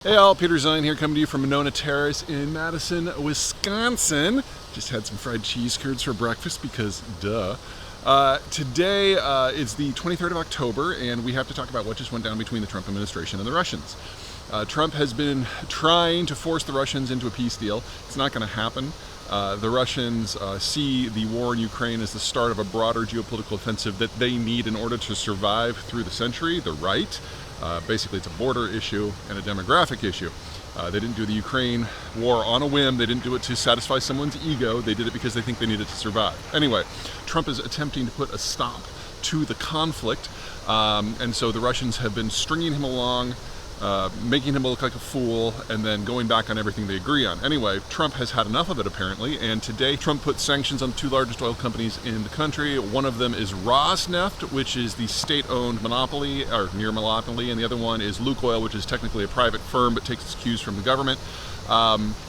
Hey all, Peter Zeihan here, coming to you from Monona Terrace in Madison, Wisconsin. Just had some fried cheese curds for breakfast because duh. Today is the 23rd of October and we have to talk about what just went down between the Trump administration and the Russians. Trump has been trying to force the Russians into a peace deal. It's not going to happen. The Russians see the war in Ukraine as the start of a broader geopolitical offensive that they need in order to survive through the century. They're right. Basically, it's a border issue and a demographic issue. They didn't do the Ukraine war on a whim. They didn't do it to satisfy someone's ego. They did it because they think they needed to survive. Anyway, Trump is attempting to put a stop to the conflict. And so the Russians have been stringing him along, making him look like a fool, and then going back on everything they agree on. Anyway, Trump has had enough of it apparently, and today Trump put sanctions on the two largest oil companies in the country. One of them is Rosneft, which is the state-owned monopoly, or near monopoly, and the other one is Lukoil, which is technically a private firm but takes its cues from the government.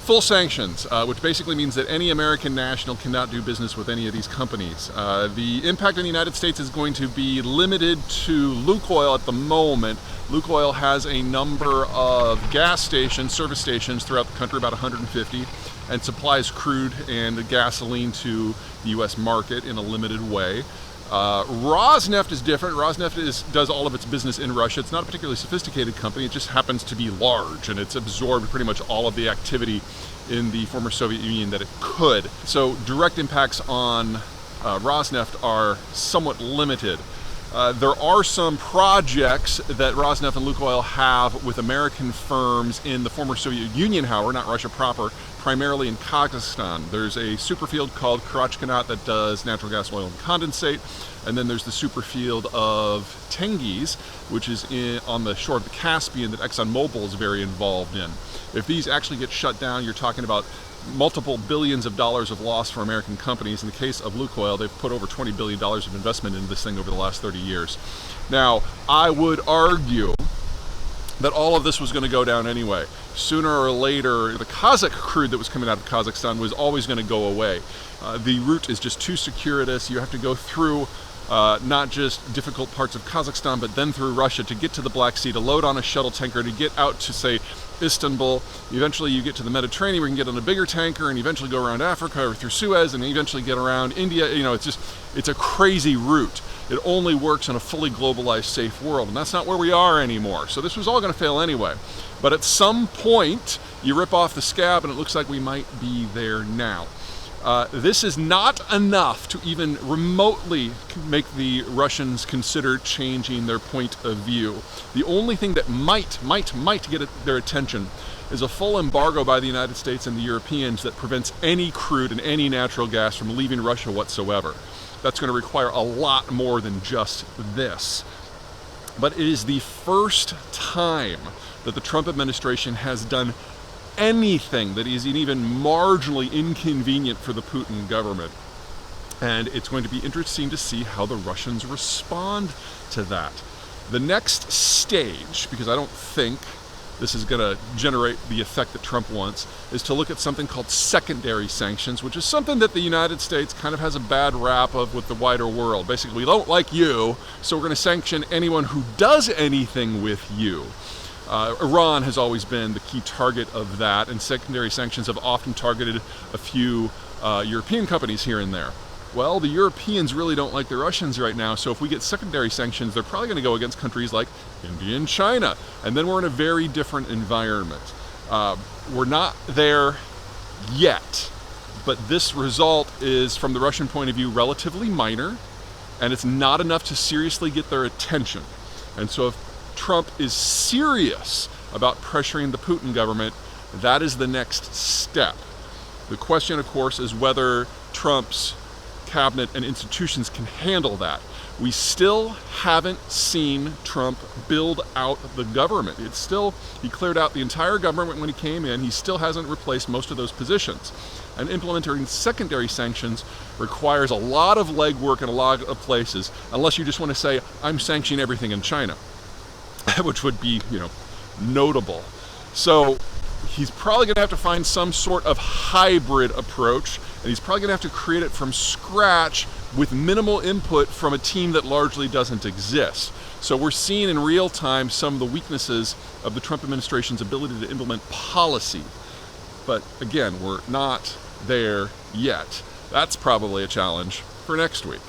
Full sanctions, which basically means that any American national cannot do business with any of these companies. The impact in the United States is going to be limited to Lukoil at the moment. Lukoil has a number of gas stations, service stations throughout the country, about 150, and supplies crude and gasoline to the U.S. market in a limited way. Rosneft is different. Rosneft does all of its business in Russia. It's not a particularly sophisticated company. It just happens to be large, and it's absorbed pretty much all of the activity in the former Soviet Union that it could. So direct impacts on Rosneft are somewhat limited. There are some projects that Rosneft and Lukoil have with American firms in the former Soviet Union, however, not Russia proper, primarily in Kazakhstan. There's a superfield called Karachkanat that does natural gas, oil, and condensate, and then there's the superfield of Tengiz, which is on the shore of the Caspian that ExxonMobil is very involved in. If these actually get shut down, you're talking about multiple billions of dollars of loss for American companies. In the case of Lukoil, they've put over $20 billion of investment into this thing over the last 30 years. Now, I would argue that all of this was going to go down anyway. Sooner or later, the Kazakh crude that was coming out of Kazakhstan was always going to go away. The route is just too circuitous. You have to go through not just difficult parts of Kazakhstan, but then through Russia to get to the Black Sea, to load on a shuttle tanker, to get out to, say, Istanbul. Eventually you get to the Mediterranean, where you can get on a bigger tanker and eventually go around Africa or through Suez and eventually get around India. You know, it's a crazy route. It only works in a fully globalized, safe world, and that's not where we are anymore. So this was all going to fail anyway. But at some point, you rip off the scab and it looks like we might be there now. This is not enough to even remotely make the Russians consider changing their point of view. The only thing that might get their attention is a full embargo by the United States and the Europeans that prevents any crude and any natural gas from leaving Russia whatsoever. That's going to require a lot more than just this. But it is the first time that the Trump administration has done anything that is even marginally inconvenient for the Putin government. And it's going to be interesting to see how the Russians respond to that. The next stage, because I don't think this is going to generate the effect that Trump wants, is to look at something called secondary sanctions, which is something that the United States kind of has a bad rap of with the wider world. Basically, we don't like you, so we're going to sanction anyone who does anything with you. Iran has always been the key target of that, and secondary sanctions have often targeted a few European companies here and there. Well, the Europeans really don't like the Russians right now, so if we get secondary sanctions, they're probably going to go against countries like India and China, and then we're in a very different environment. We're not there yet, but this result is, from the Russian point of view, relatively minor, and it's not enough to seriously get their attention. And so if Trump is serious about pressuring the Putin government, that is the next step. The question, of course, is whether Trump's cabinet and institutions can handle that. We still haven't seen Trump build out the government. He cleared out the entire government when he came in. He still hasn't replaced most of those positions. And implementing secondary sanctions requires a lot of legwork in a lot of places, unless you just want to say, I'm sanctioning everything in China, which would be, notable. So he's probably going to have to find some sort of hybrid approach, and he's probably going to have to create it from scratch with minimal input from a team that largely doesn't exist. So we're seeing in real time some of the weaknesses of the Trump administration's ability to implement policy. But again, we're not there yet. That's probably a challenge for next week.